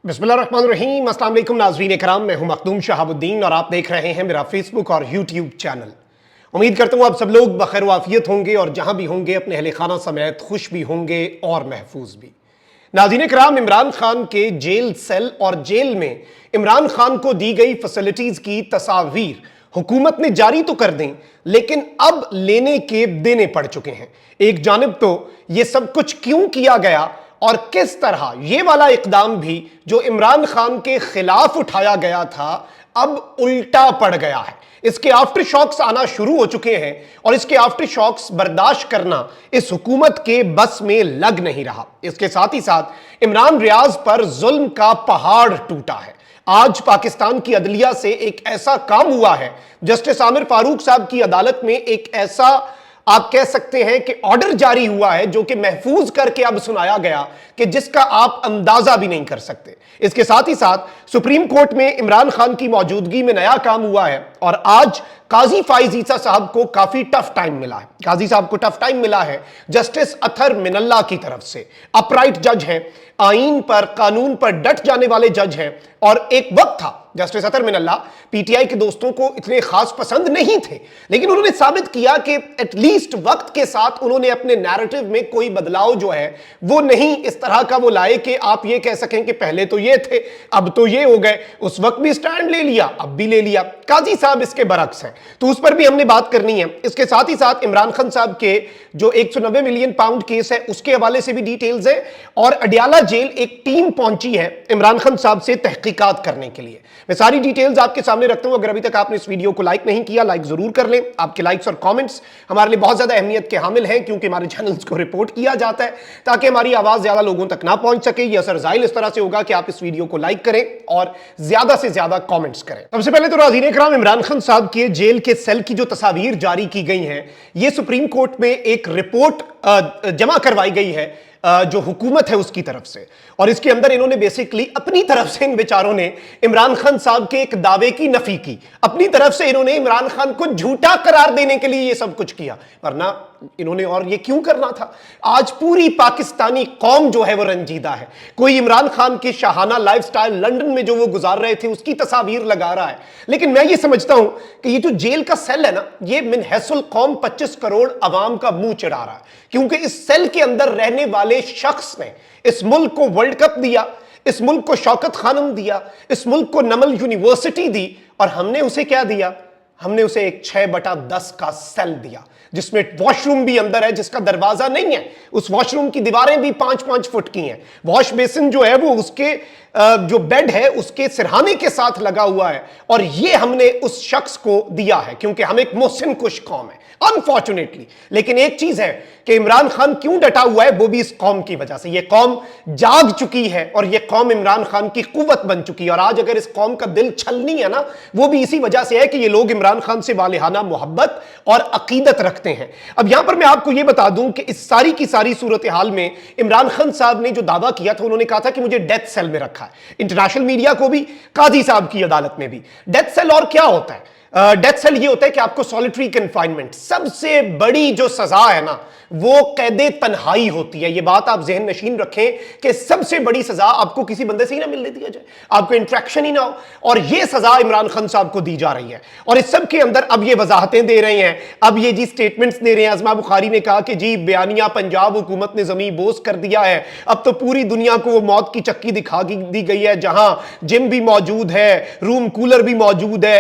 बिस्मिल्लाहिर्रहमानिर्रहीम। अस्सलाम वालेकुम नाज़रीन कराम, मैं हूं मखदूम शहाबुद्दीन और आप देख रहे हैं मेरा फेसबुक और यूट्यूब चैनल। उम्मीद करता हूं आप सब लोग बखैर वाफियत होंगे और जहां भी होंगे अपने अहले खाना समेत खुश भी होंगे और महफूज भी। नाज़रीन कराम, इमरान खान के जेल सेल और जेल में इमरान खान को दी गई फैसिलिटीज की तस्वीर हुकूमत ने जारी तो कर दें, लेकिन अब लेने के देने पड़ चुके हैं। एक जानिब तो यह सब कुछ क्यों किया गया और किस तरह यह वाला इकदाम भी जो इमरान खान के खिलाफ उठाया गया था अब उल्टा पड़ गया है। इसके आफ्टर शॉक्स आना शुरू हो चुके हैं और इसके आफ्टर शॉक्स बर्दाश्त करना इस हुकूमत के बस में लग नहीं रहा। इसके साथ ही साथ इमरान रियाज पर जुल्म का पहाड़ टूटा है। आज पाकिस्तान की अदलिया से एक ऐसा काम हुआ है, जस्टिस आमिर फारूक साहब की अदालत में एक ऐसा आप कह सकते हैं कि ऑर्डर जारी हुआ है जो कि महफूज करके अब सुनाया गया कि जिसका आप अंदाजा भी नहीं कर सकते। इसके साथ ही साथ सुप्रीम कोर्ट में इमरान खान की मौजूदगी में नया काम हुआ है और आज काजी फाइज ईसा साहब को काफी टफ टाइम मिला है। काजी साहब को टफ टाइम मिला है जस्टिस अतहर मिनल्ला की तरफ से। अपराइट जज हैं, आईन पर कानून पर डट जाने वाले जज हैं और एक वक्त था जस्टिस अतहर मिनल्ला पीटीआई के दोस्तों को इतने खास पसंद नहीं थे, लेकिन उन्होंने साबित किया कि एटलीस्ट वक्त के साथ उन्होंने अपने नैरेटिव में कोई बदलाव जो है वो नहीं इस तरह का वो लाए कि आप ये कह सकें कि पहले तो ये थे अब तो ये हो गए। उस वक्त भी स्टैंड ले लिया, अब भी ले लिया। काजी साहब इसके बरक्स हैं, तो उस पर भी हमने बात करनी है। इसके साथ ही साथ इमरान खान साहब के जो 190 मिलियन पाउंड केस है उसके हवाले से भी डिटेल्स है और अडियाला जेल एक टीम पहुंची है इमरान खान साहब से तहकीकात करने के लिए। मैं सारी डिटेल्स आपके सामने रखता हूं। अगर अभी तक आपने इस वीडियो को लाइक नहीं किया, लाइक जरूर कर लें। आपके लाइक्स और कमेंट्स हमारे लिए बहुत ज्यादा अहमियत के हामिल हैं, क्योंकि हमारे चैनल्स को रिपोर्ट किया जाता है ताकि हमारी आवाज ज्यादा लोगों तक ना पहुंच सके। यह असर जाहिर इस तरह से होगा कि आप इस वीडियो को लाइक करें और ज्यादा से ज्यादा कमेंट्स करें। सबसे पहले तो नाज़रीन इकराम, इमरान खान साहब के जेल के सेल की जो तस्वीर जारी की गई हैं, यह सुप्रीम कोर्ट में एक रिपोर्ट जमा करवाई गई है जो हुकूमत है उसकी तरफ से, और इसके अंदर इन्होंने बेसिकली अपनी तरफ से इन बेचारों ने इमरान खान साहब के एक दावे की नफी की। अपनी तरफ से इन्होंने इमरान खान को झूठा करार देने के लिए ये सब कुछ किया, वरना इन्होंने और ये क्यों करना था। आज पूरी पाकिस्तानी कौम जो है वो रंजीदा है। कोई इमरान खान के शाहाना लाइफस्टाइल लंदन में जो वो गुजार रहे थे उसकी तस्वीर लगा रहा है, लेकिन मैं ये समझता हूं कि ये जो जेल का सेल है ना, ये मिन हैसुल कौम 25 करोड़ अवाम का मुंह चढ़ा रहा है, क्योंकि इस सेल के अंदर रहने वाले शख्स ने इस मुल्क को वर्ल्ड कप दिया, इस मुल्क को शौकत खानम दिया, इस मुल्क को नमल यूनिवर्सिटी दी, और हमने उसे क्या दिया? हमने उसे एक 6/10 का सेल दिया जिसमें वॉशरूम भी अंदर है, जिसका दरवाजा नहीं है। उस वॉशरूम की दीवारें भी 5-5 फुट की हैं। वॉश बेसिन जो है वो उसके जो बेड है उसके सिरहाने के साथ लगा हुआ है, और ये हमने उस शख्स को दिया है क्योंकि हम एक मोहसिन कुश कौम है अनफॉर्चुनेटली। लेकिन एक चीज है कि इमरान खान क्यों डटा हुआ है, वो भी इस कौम की वजह से। ये कौम जाग चुकी है और ये कौम इमरान खान की कुव्वत बन चुकी है, और आज अगर इस कौम का दिल छलनी है ना, वो भी इसी वजह से है कि ये लोग इमरान खान से वालिहाना मोहब्बत और अकीदत रखते हैं। अब यहां पर मैं आपको यह बता दूं कि इस सारी की सारी सूरत हाल में इमरान खान साहब ने जो दावा किया था, उन्होंने कहा था कि मुझे डेथ सेल में रखा है। इंटरनेशनल मीडिया को भी, काजी साहब की अदालत में भी। डेथ सेल और क्या होता है? डेथ सेल ये होता है कि आपको सॉलिटरी कन्फाइनमेंट, सबसे बड़ी जो सजा है ना वो कैदे तन्हाई होती है। ये बात आप जहन नशीन रखें कि सबसे बड़ी सजा आपको किसी बंदे से ही ना मिलने दिया जाए, आपको इंटरेक्शन ही ना हो, और ये सजा इमरान खान साहब को दी जा रही है। और इस सब के अंदर अब ये वजाहतें दे रहे हैं, अब ये जी स्टेटमेंट्स दे रहे हैं। अज़मा बुखारी ने कहा कि जी बयानिया पंजाब हुकूमत ने जमी बोस कर दिया है, अब तो पूरी दुनिया को वो मौत की चक्की दिखा दी गई है, जहां जिम भी मौजूद है, रूम कूलर भी मौजूद है,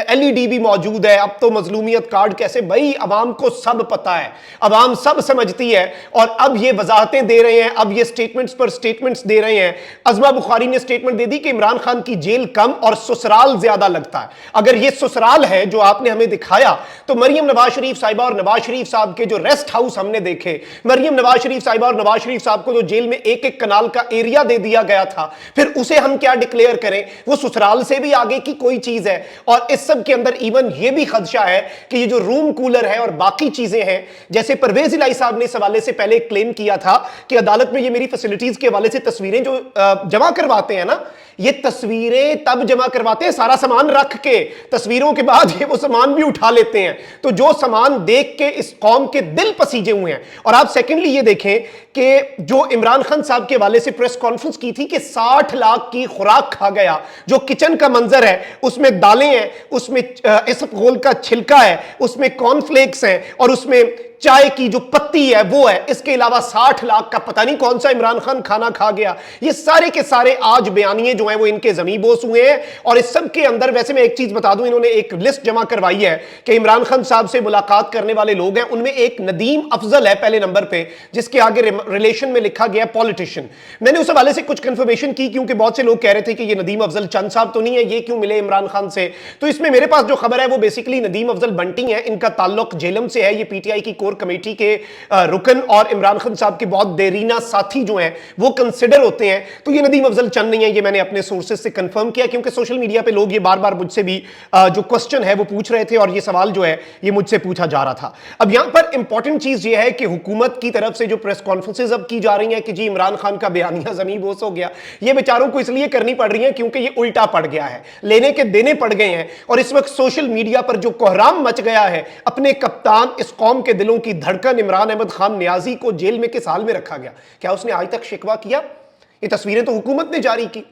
एलईडी भी मौजूद है। अब तो मजलूमियत कार्ड कैसे, भाई अवाम को सब पता है, अवाम सब समझती है, और अब ये वजाहतें दे रहे हैं, अब ये स्टेटमेंट्स पर स्टेटमेंट्स दे रहे हैं। अज़मा बुखारी ने स्टेटमेंट दे दी कि इमरान खान की जेल कम और ससुराल ज्यादा लगता है। अगर ये ससुराल है जो आपने हमें दिखाया, तो मरियम नवाज शरीफ साहिबा और नवाज शरीफ साहब के जो रेस्ट हाउस हमने देखे, मरियम नवाज शरीफ साहिबा और नवाज शरीफ साहब को जो जेल में एक एक कनाल का एरिया दे दिया गया था, फिर उसे हम क्या डिक्लेयर करें? वो ससुराल से भी आगे की कोई चीज है। और इस सब के अंदर इवन ये भी खदशा है कि ये जो रूम कूलर है और बाकी चीजें हैं, जैसे परवेज इलाही साहब ने इस हवाले से पहले क्लेम किया था कि अदालत में ये मेरी फैसिलिटीज के हवाले से तस्वीरें जो जमा करवाते हैं ना, ये तस्वीरें तब जमा करवाते हैं सारा सामान रख के, तस्वीरों के बाद ये वो सामान भी उठा लेते हैं। तो जो सामान देख के इस कौम के दिल पसीजे हुए हैं। और आप सेकेंडली ये देखें कि जो इमरान खान साहब के वाले से प्रेस कॉन्फ्रेंस की थी कि 60 लाख की खुराक खा गया, जो किचन का मंजर है उसमें दालें हैं, उसमें इसबगोल का छिलका है, उसमें कॉर्नफ्लेक्स हैं और उसमें चाय की जो पत्ती है वो है, इसके अलावा 60 लाख का पता नहीं कौन सा इमरान खान खाना खा गया। ये सारे के सारे आज बयानिए जो हैं वो इनके ज़मीबोस हुए हैं। और इस सब के अंदर वैसे मैं एक चीज बता दूं, इन्होंने एक लिस्ट जमा करवाई है कि इमरान खान साहब से मुलाकात करने वाले लोग हैं, उनमें एक नदीम अफजल है पहले नंबर पे, जिसके आगे रिलेशन में लिखा गया पॉलिटिशियन। मैंने उस हवाले से कुछ कंफर्मेशन की क्योंकि बहुत से लोग कह रहे थे कि ये नदीम अफजल चंद साहब तो नहीं है, ये क्यों मिले इमरान खान से। तो इसमें मेरे पास जो खबर है वो बेसिकली नदीम अफजल बंटी है, इनका ताल्लुक जेलम से है। ये पीटीआई की कोर कमेटी के रुकन और इमरान खान साहब के बहुत देरीना साथी जो हैं वो कंसिडर होते हैं। तो ये नदीम अफजल चंद नहीं है, ये मैंने अपने सोर्सेज से कंफर्म किया क्योंकि सोशल मीडिया पे लोग ये बार बार मुझसे भी जो क्वेश्चन है वो पूछ रहे थे और ये सवाल जो है ये मुझसे पूछा जा रहा था। अब यहां पर इंपॉर्टेंट चीज ये है कि हुकूमत की तरफ से जो प्रेस कॉन्फ्रेंसेज अब की जा रही हैं कि जी इमरान खान का बयानिया ज़मीबोस हो गया, ये बेचारों को इसलिए करनी पड़ रही है क्योंकि ये उल्टा पड़ गया है, लेने के देने पड़ गए हैं। और इस वक्त सोशल मीडिया पर जो कोहराम मच गया है, अपने कप्तान इस कौम के दिलों की धड़कन इमरान अहमद खान नियाजी को जेल में किस हाल में रखा गया, क्या उसने आज तक शिकवा किया? ये तस्वीरें तो हुकूमत ने जारी की,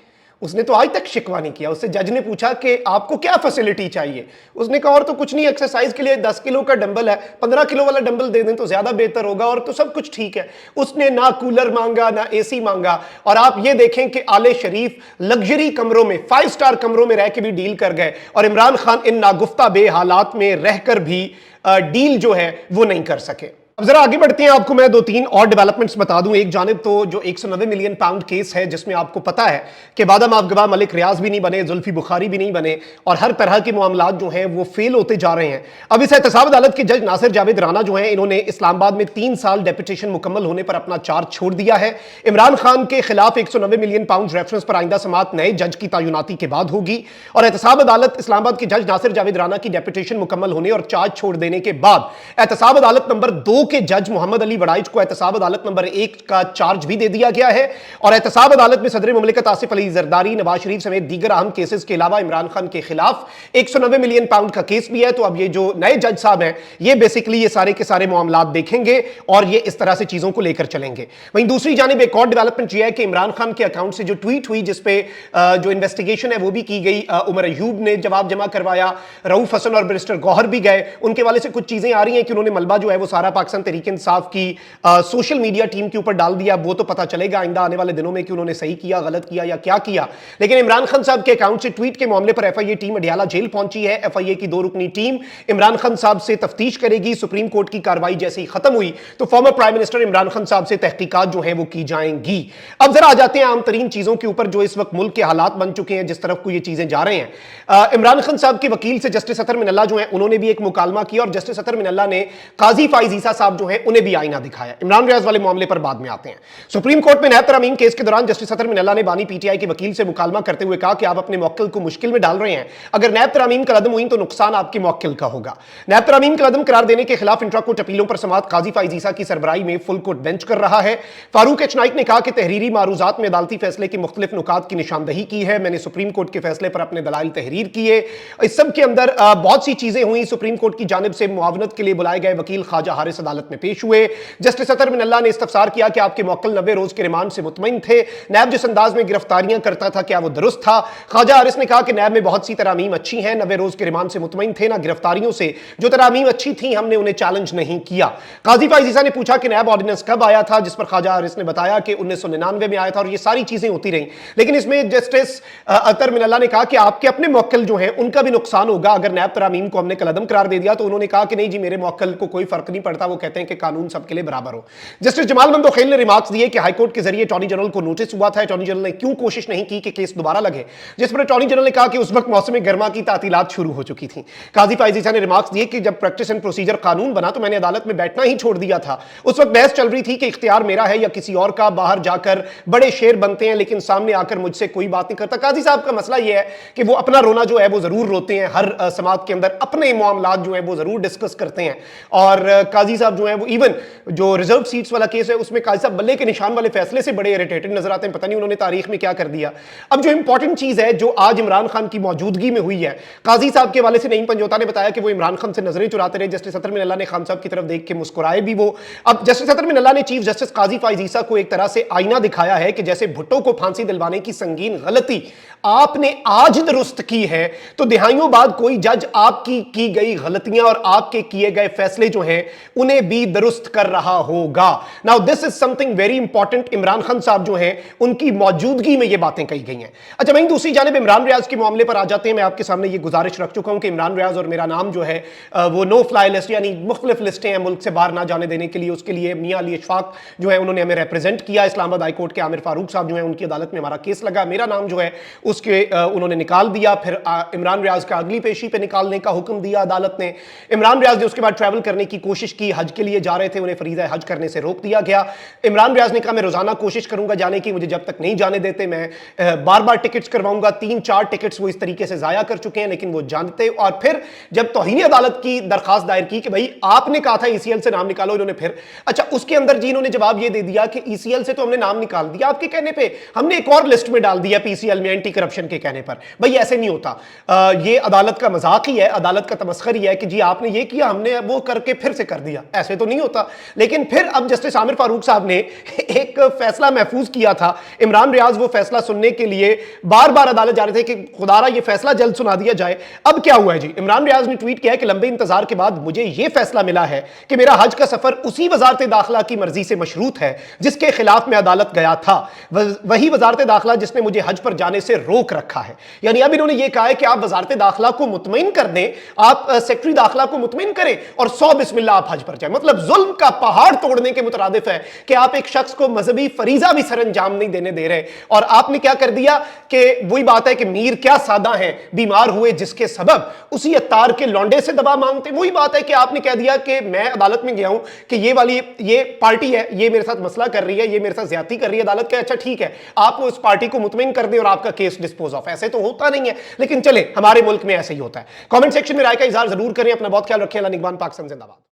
उसने तो आज तक शिकवा नहीं किया। उससे जज ने पूछा कि आपको क्या फैसिलिटी चाहिए, उसने कहा और तो कुछ नहीं, एक्सरसाइज के लिए 10 किलो का डंबल है, 15 किलो वाला डंबल दे दें तो ज्यादा बेहतर होगा और तो सब कुछ ठीक है। उसने ना कूलर मांगा ना एसी मांगा। और आप ये देखें कि आले शरीफ लग्जरी कमरों में, 5 स्टार कमरों में रह के भी डील कर गए और इमरान खान इन नागुफ्ता बे हालात में रहकर भी डील जो है वो नहीं कर सके। अब जरा आगे बढ़ते हैं, आपको मैं 2-3 और डेवलपमेंट्स बता दूं। एक जानिब तो जो 190 मिलियन पाउंड केस है जिसमें आपको पता है कि बादम अफगवा मलिक रियाज भी नहीं बने, जुल्फी बुखारी भी नहीं बने और हर तरह के मामलात जो हैं वो फेल होते जा रहे हैं। अब इस एहतसाब अदालत के जज नासिर जावेद राना जो हैं इन्होंने इस्लामाबाद में 3 साल डेपुटेशन मुकम्मल होने पर अपना चार्ज छोड़ दिया है। इमरान खान के खिलाफ 190 मिलियन पाउंड रेफरेंस पर आइंदा समात नए जज की तैनाती के बाद होगी और एहतसाब अदालत इस्लामाबाद के जज नासिर जावेद राना की डेपुटेशन मुकम्मल होने और चार्ज छोड़ देने के बाद एहतसाब अदालत नंबर 2 के जज मोहम्मद अली वड़ाइच को एहतसाब अदालत नंबर 1 का चार्ज भी दे दिया गया है। और एहतसाब अदालत में सदर मुमलिकत आसिफ अली जरदारी, नवाज शरीफ समेत दीगर अहम केसेस के अलावा इमरान खान के खिलाफ 190 मिलियन पाउंड का केस भी है। तो अब ये जो नए जज साहब हैं ये बेसिकली ये सारे के सारे मामलात देखेंगे और ये इस तरह से चीजों को लेकर चलेंगे। वहीं दूसरी जानिब एक और डेवलपमेंट यह है कि इमरान खान के अकाउंट से जो ट्वीट हुई जिसपे जो इन्वेस्टिगेशन है वो भी की गई, उमर अयूब ने जवाब जमा करवाया, रऊफ हसन और बैरिस्टर गौहर भी गए, उनके वाले से कुछ चीजें आ रही हैं कि उन्होंने मलबा जो है वो सारा पाकिस्तान तहरीक इंसाफ की सोशल मीडिया टीम के ऊपर डाल दिया। वो तो पता चलेगा आइंदा आने वाले दिनों में कि उन्होंने सही किया, गलत किया या क्या किया। लेकिन इमरान खान साहब के अकाउंट से ट्वीट के मामले पर एफआईए टीम अडियाला जेल पहुंची है। एफआईए की 2 रुकनी टीम इमरान खान साहब से तफ्तीश करेगी। सुप्रीम कोर्ट की कार्रवाई जैसे ही खत्म हुई तो former prime minister Imran Khan साहब से तहकीकात जो है वो की जाएंगी। अब जरा आ जाते हैं आम तरीन चीजों के ऊपर जो इस वक्त मुल्क के हालात बन चुके हैं, जिस तरफ को ये चीजें जा रहे हैं। इमरान खान साहब के वकील से जस्टिस अतर मिनल्ला जो है उन्होंने भी एक मुकालमा किया और जस्टिस अतर मिनल्ला ने काजी फाइज ईसा साहब जो है उन्हें भी आईना दिखाया। इमरान रियाज वाले मामले पर बाद में आते हैं। सुप्रीम कोर्ट में नैब तरमीम केस के दौरान जस्टिस अतर मिनल्ला ने बानी पीटीआई के वकील से मुकालमा करते हुए कहा कि आप अपने मौक्किल को मुश्किल में डाल रहे हैं। अगर नैब तरमीम का रद्द हुई तो नुकसान आपके मौक्किल का होगा। नैब तरमीम का रद्द करार देने के खिलाफ इंट्रा कोर्ट अपीलों पर समाअत काजी फाइज ईसा की सरबराही में फुल कोर्ट बेंच कर रहा है। फारूक एच नाइक ने कहा कि तहरीरी मारूजात में अदालती फैसले के मुख्तलिफ नुकात की निशानदही की है। मैंने सुप्रीम कोर्ट के फैसले पर अपने दलाइल तहरीर किए। इस सब के अंदर बहुत सी चीजें हुई। सुप्रीम कोर्ट की जानिब से मुआवनत के लिए बुलाए गए वकील ख्वाजा हारिस अदालत में पेश हुए। जस्टिस अतर मिनल्ला ने इस्तफसार किया कि आपके मौक्किल 90 रोज के रिमांड से मुतमईन थे। नैब जिस अंदाज में गिरफ्तारियां करता था क्या वो दुरुस्त था? ख्वाजा हारिस ने कहा कि नैब में बहुत सी तरामीम अच्छी हैं, 90 रोज के रिमांड से मुतमईन थे ना गिरफ्तारियों से। जो तरामीम अच्छी थी हमने उन्हें चैलेंज नहीं किया। काजी फाइज ईसा ने पूछा कि नैब ऑर्डिनेंस कब आया था, जिस पर ख्वाजा हारिस ने बताया कि 1999 में आया था और ये सारी चीजें होती रही। लेकिन इसमें जस्टिस अतर मिनल्ला ने कहा कि आपके अपने मौक्किल जो हैं उनका भी नुकसान होगा अगर नैब तरामीम को हमने कलअदम करार दे दिया। तो उन्होंने कहा कि नहीं जी मेरे मौक्किल को कोई फर्क नहीं पड़ता, वो कहते हैं कि कानून सबके लिए बराबर हो। जस्टिस जमाल मंदोखेल ने रिमार्क्स दिए कि हाईकोर्ट के जरिए अटॉर्नी जनरल को नोटिस हुआ था, अटॉर्नी जनरल ने क्यों कोशिश नहीं की कि केस दोबारा लगे, जिस पर अटॉर्नी जनरल ने कहा कि उस वक्त मौसम गर्मा की तातीलात शुरू हो चुकी थी। काजी फाइज ईसा ने रिमार्क्स दिए कि जब प्रैक्टिस एंड प्रोसीजर कानून बना तो मैंने अदालत में बैठना ही छोड़ दिया था। उस वक्त बहस चल रही थी कि इख्तियार मेरा है या किसी और का, बाहर जाकर बड़े शेर बनते हैं लेकिन सामने आकर मुझसे कोई बात नहीं करता। काजी साहब का मसला यह है कि वो अपना रोना जो है वो जरूर रोते हैं, हर समात के अंदर अपने मामलात जो है वो जरूर डिस्कस करते हैं और काजी साहब साहब जो है वो इवन जो रिजर्व सीट्स वाला केस है उसमें काजी साहब बल्ले के निशान वाले फैसले से बड़े इरिटेटेड नजर आते हैं। पता नहीं उन्होंने तारीख में क्या कर दिया। अब जो इंपॉर्टेंट चीज है जो आज इमरान खान की मौजूदगी में हुई है, काजी साहब के हवाले से नईम पंजोता ने बताया कि वो इमरान खान से नजरें चुराते रहे। जस्टिस अतर मिन अल्लाह ने खान साहब की तरफ देख के मुस्कुराए भी वो। अब जस्टिस अतर मिन अल्लाह ने चीफ जस्टिस काजी फाइज ईसा को एक तरह से आईना दिखाया है कि जैसे भुट्टो को फांसी दिलवाने की संगीन गलती आपने आज दुरुस्त की है, तो दिहाइयों बाद कोई जज आपकी की गई गलतियां और आपके किए गए फैसले जो हैं उन्हें भी दुरुस्त कर रहा होगा। Now this is something very important. Imran Khan साहब जो हैं उनकी मौजूदगी में ये बातें कही गई हैं। अच्छा, वहीं दूसरी जानिब इमरान रियाज के मामले पर आ जाते हैं। मैं आपके सामने ये गुजारिश रख चुका हूं कि इमरान रियाज और मेरा नाम जो है वो नो फ्लाई लिस्ट यानी मुख्तलिफ लिस्टें हैं मुल्क से बाहर ना जाने देने के लिए। उसके लिए मियां अली इशफाक जो है उन्होंने हमें रिप्रेजेंट किया। इस्लामाबाद हाई कोर्ट के आमिर फारूक साहब जो है उनकी अदालत में हमारा केस लगा, मेरा नाम जो है उसके उन्होंने निकाल दिया। फिर इमरान रियाज का अगली पेशी पे निकालने का हुक्म दिया अदालत ने। इमरान रियाज ने उसके बाद ट्रैवल करने की कोशिश की, हज के लिए जा रहे थे, उन्हें फरीज़ा हज करने से रोक दिया गया। इमरान रियाज ने कहा मैं रोजाना कोशिश करूंगा जाने की, मुझे जब तक नहीं जाने देते मैं बार बार टिकट्स करवाऊंगा। 3-4 टिकट्स वो इस तरीके से जाया कर चुके हैं, लेकिन वो जानते। और फिर जब तौहीन अदालत की दरखास्त दायर की कि भाई आपने कहा था ईसीएल से नाम निकालो, इन्होंने फिर अच्छा उसके अंदर जी इन्होंने जवाब ये दे दिया कि ईसीएल से तो हमने नाम निकाल दिया आपके कहने पे, हमने एक और लिस्ट में डाल दिया पीसीएल में एंटी करप्शन के कहने पर। भाई ऐसे नहीं होता, ये अदालत का मजाक ही है, अदालत का तमस्खर ही है कि जी आपने ये किया हमने वो करके फिर से कर दिया, ऐसे तो नहीं होता। लेकिन फिर अब जस्टिस आमिर फारूक साहब ने एक फैसला महफूज किया था। इमरान रियाज वो फैसला सुनने के लिए बार बार अदालत जा रहे थे कि खुदारा ये फैसला जल्द सुना दिया जाए। अब क्या हुआ है जी, इमरान रियाज ने ट्वीट किया कि लंबे इंतजार के बाद मुझे यह फैसला मिला है कि मेरा हज का सफर उसी वजारत दाखिला की मर्जी से मशरूत है जिसके खिलाफ मैं अदालत गया था, वही वजारत दाखिला जिसने मुझे हज पर जाने से रोक रखा है। यानी अब इन्होंने ये कहा है कि आप वजारत दाखिला को मुतमईन कर दें, आप सेक्रेटरी दाखिला को मुतमईन करें और 100 बिस्मिल्लाह आप हज पर जाएं। मतलब जुल्म का पहाड़ तोड़ने के मुतरादिफ है कि आप एक शख्स को मजहबी फरीजा भी सरंजाम नहीं देने दे रहे। और आपने क्या कर दिया कि वही बात है कि मीर क्या सादा है, बीमार हुए जिसके सबब उसी अत्तार के लौंडे से दवा मांगते। वही बात है कि आपने कह दिया कि मैं अदालत में गया हूं कि ये वाली ये पार्टी है, ये मेरे साथ मसला कर रही है, ये मेरे साथ ज्यादती कर रही है। अदालत कहे अच्छा ठीक है, आप उस पार्टी को मुतमईन कर दें और आपका केस डिस्पोज ऑफ। ऐसे तो होता नहीं है, लेकिन चले हमारे मुल्क में ऐसे ही होता है। कमेंट सेक्शन में राय का इजहार जरूर करें। अपना बहुत ख्याल रखें। अल्लाह निगहबान, पाक जिंदाबाद।